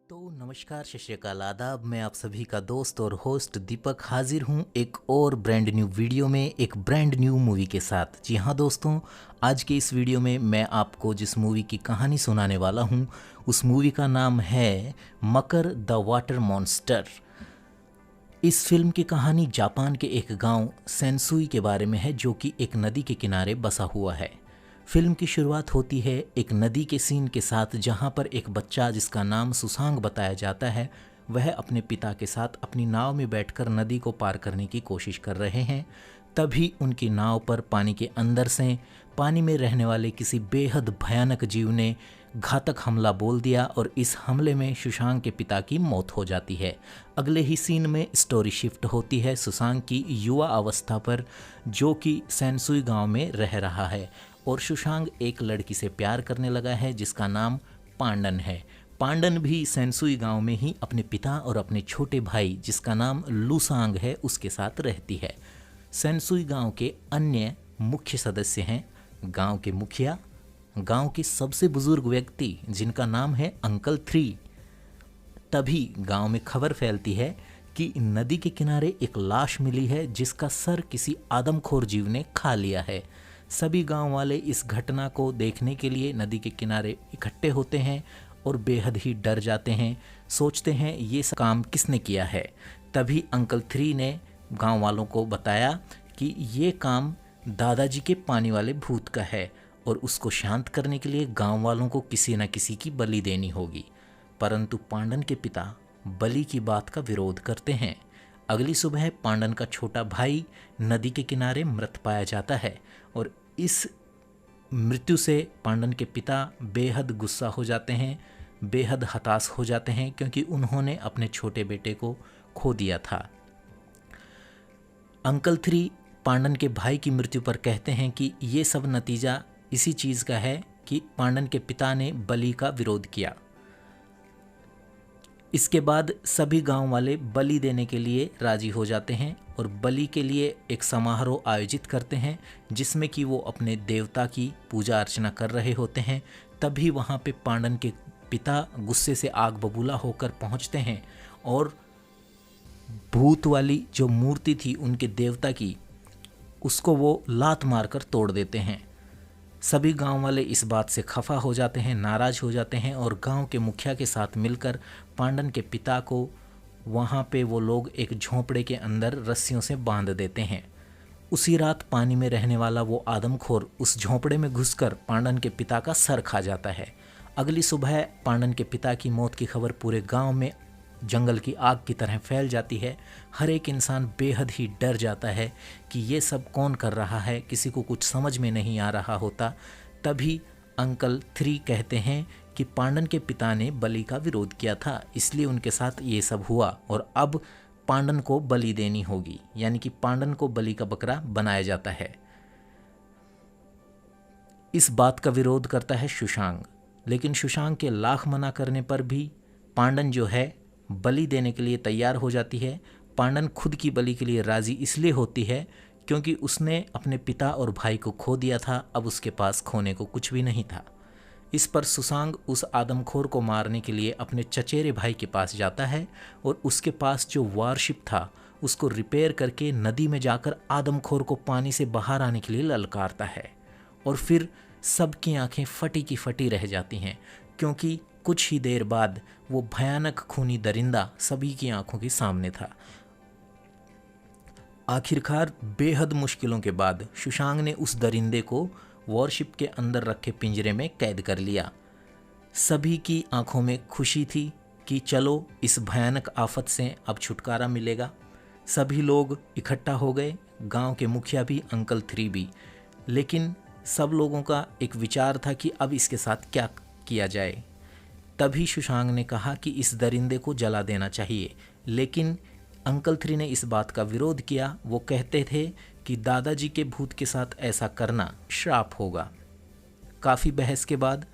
तो नमस्कार, सत श्री अकाल, आदाब। मैं आप सभी का दोस्त और होस्ट दीपक हाजिर हूँ एक और ब्रांड न्यू वीडियो में, एक ब्रांड न्यू मूवी के साथ। जी हाँ दोस्तों, आज के इस वीडियो में मैं आपको जिस मूवी की कहानी सुनाने वाला हूँ उस मूवी का नाम है मकर द वाटर मॉन्स्टर। इस फिल्म की कहानी जापान के एक गांव सेंसुई के बारे में है, जो कि एक नदी के किनारे बसा हुआ है। फिल्म की शुरुआत होती है एक नदी के सीन के साथ, जहां पर एक बच्चा जिसका नाम सुसांग बताया जाता है, वह अपने पिता के साथ अपनी नाव में बैठकर नदी को पार करने की कोशिश कर रहे हैं। तभी उनकी नाव पर पानी के अंदर से पानी में रहने वाले किसी बेहद भयानक जीव ने घातक हमला बोल दिया और इस हमले में सुशांग के पिता की मौत हो जाती है। अगले ही सीन में स्टोरी शिफ्ट होती है सुशांग की युवा अवस्था पर, जो कि सेंसुई गांव में रह रहा है और सुशांग एक लड़की से प्यार करने लगा है जिसका नाम पांडन है। पांडन भी सेंसुई गांव में ही अपने पिता और अपने छोटे भाई जिसका नाम लुसांग है उसके साथ रहती है। सेंसुई गांव के अन्य मुख्य सदस्य हैं गांव के मुखिया, गांव के सबसे बुजुर्ग व्यक्ति जिनका नाम है अंकल 3। तभी गांव में खबर फैलती है कि नदी के किनारे एक लाश मिली है जिसका सर किसी आदमखोर जीव ने खा लिया है। सभी गांव वाले इस घटना को देखने के लिए नदी के किनारे इकट्ठे होते हैं और बेहद ही डर जाते हैं, सोचते हैं ये सब काम किसने किया है। तभी अंकल 3 ने गांव वालों को बताया कि ये काम दादाजी के पानी वाले भूत का है और उसको शांत करने के लिए गांव वालों को किसी न किसी की बलि देनी होगी। परंतु पांडन के पिता बलि की बात का विरोध करते हैं। अगली सुबह पांडन का छोटा भाई नदी के किनारे मृत पाया जाता है और इस मृत्यु से पांडन के पिता बेहद गुस्सा हो जाते हैं, बेहद हताश हो जाते हैं, क्योंकि उन्होंने अपने छोटे बेटे को खो दिया था। अंकल 3 पांडन के भाई की मृत्यु पर कहते हैं कि ये सब नतीजा इसी चीज़ का है कि पांडन के पिता ने बलि का विरोध किया। इसके बाद सभी गांव वाले बलि देने के लिए राजी हो जाते हैं और बलि के लिए एक समारोह आयोजित करते हैं जिसमें कि वो अपने देवता की पूजा अर्चना कर रहे होते हैं। तभी वहाँ पे पांडन के पिता गुस्से से आग बबूला होकर पहुँचते हैं और भूत वाली जो मूर्ति थी उनके देवता की, उसको वो लात मारकर तोड़ देते हैं। सभी गांव वाले इस बात से खफा हो जाते हैं, नाराज हो जाते हैं और गांव के मुखिया के साथ मिलकर पांडन के पिता को वहां पे वो लोग एक झोंपड़े के अंदर रस्सियों से बांध देते हैं। उसी रात पानी में रहने वाला वो आदमखोर उस झोंपड़े में घुसकर पांडन के पिता का सर खा जाता है। अगली सुबह पांडन के पिता की मौत की खबर पूरे गाँव में जंगल की आग की तरह फैल जाती है। हर एक इंसान बेहद ही डर जाता है कि ये सब कौन कर रहा है, किसी को कुछ समझ में नहीं आ रहा होता। तभी अंकल 3 कहते हैं कि पांडन के पिता ने बलि का विरोध किया था, इसलिए उनके साथ ये सब हुआ और अब पांडन को बलि देनी होगी, यानी कि पांडन को बलि का बकरा बनाया जाता है। इस बात का विरोध करता है सुशांग, लेकिन सुशांग के लाख मना करने पर भी पांडन जो है बलि देने के लिए तैयार हो जाती है। पांडन खुद की बलि के लिए राजी इसलिए होती है क्योंकि उसने अपने पिता और भाई को खो दिया था, अब उसके पास खोने को कुछ भी नहीं था। इस पर सुसांग उस आदमखोर को मारने के लिए अपने चचेरे भाई के पास जाता है और उसके पास जो वारशिप था उसको रिपेयर करके नदी में जाकर आदमखोर को पानी से बाहर आने के लिए ललकारता है और फिर सबकी आंखें फटी की फटी रह जाती हैं, क्योंकि कुछ ही देर बाद वो भयानक खूनी दरिंदा सभी की आंखों के सामने था। आखिरकार बेहद मुश्किलों के बाद सुशांग ने उस दरिंदे को वॉरशिप के अंदर रखे पिंजरे में कैद कर लिया। सभी की आंखों में खुशी थी कि चलो इस भयानक आफत से अब छुटकारा मिलेगा। सभी लोग इकट्ठा हो गए, गांव के मुखिया भी, अंकल 3 भी। लेकिन सब लोगों का एक विचार था कि अब इसके साथ क्या किया जाए। तभी सुशांग ने कहा कि इस दरिंदे को जला देना चाहिए, लेकिन अंकल 3 ने इस बात का विरोध किया। वो कहते थे कि दादाजी के भूत के साथ ऐसा करना श्राप होगा। काफ़ी बहस के बाद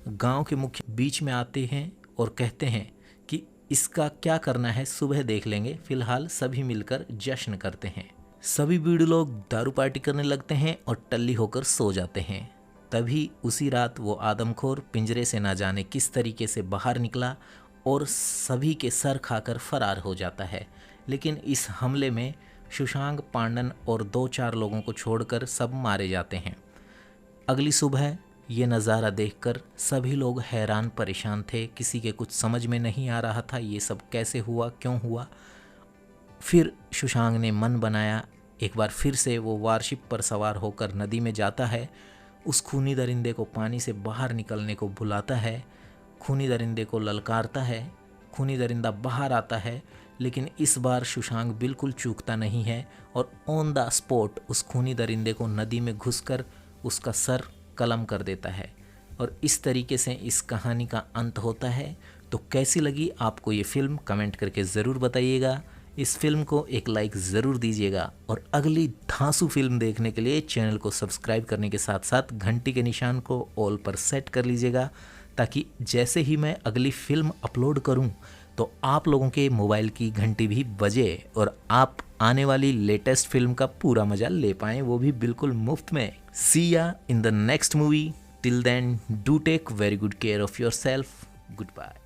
गांव के मुखिया बीच में आते हैं और कहते हैं कि इसका क्या करना है सुबह देख लेंगे, फिलहाल सभी मिलकर जश्न करते हैं। सभी बीड़ लोग दारू पार्टी करने लगते हैं और टल्ली होकर सो जाते हैं। तभी उसी रात वो आदमखोर पिंजरे से ना जाने किस तरीके से बाहर निकला और सभी के सर खाकर फरार हो जाता है। लेकिन इस हमले में सुशांत पांडन और 2-4 लोगों को छोड़कर सब मारे जाते हैं। अगली सुबह ये नज़ारा देखकर सभी लोग हैरान परेशान थे, किसी के कुछ समझ में नहीं आ रहा था ये सब कैसे हुआ, क्यों हुआ। फिर सुशांत ने मन बनाया, एक बार फिर से वो वारशिप पर सवार होकर नदी में जाता है, उस खूनी दरिंदे को पानी से बाहर निकलने को बुलाता है, खूनी दरिंदे को ललकारता है, खूनी दरिंदा बाहर आता है। लेकिन इस बार सुशांत बिल्कुल चूकता नहीं है और ऑन द स्पॉट उस खूनी दरिंदे को नदी में घुसकर उसका सर कलम कर देता है। और इस तरीके से इस कहानी का अंत होता है। तो कैसी लगी आपको ये फ़िल्म, कमेंट करके ज़रूर बताइएगा। इस फिल्म को एक लाइक ज़रूर दीजिएगा और अगली धांसू फिल्म देखने के लिए चैनल को सब्सक्राइब करने के साथ साथ घंटी के निशान को ऑल पर सेट कर लीजिएगा, ताकि जैसे ही मैं अगली फिल्म अपलोड करूं तो आप लोगों के मोबाइल की घंटी भी बजे और आप आने वाली लेटेस्ट फिल्म का पूरा मज़ा ले पाएँ, वो भी बिल्कुल मुफ्त में। See ya in the next movie, till then do take very good care of yourself. Good bye.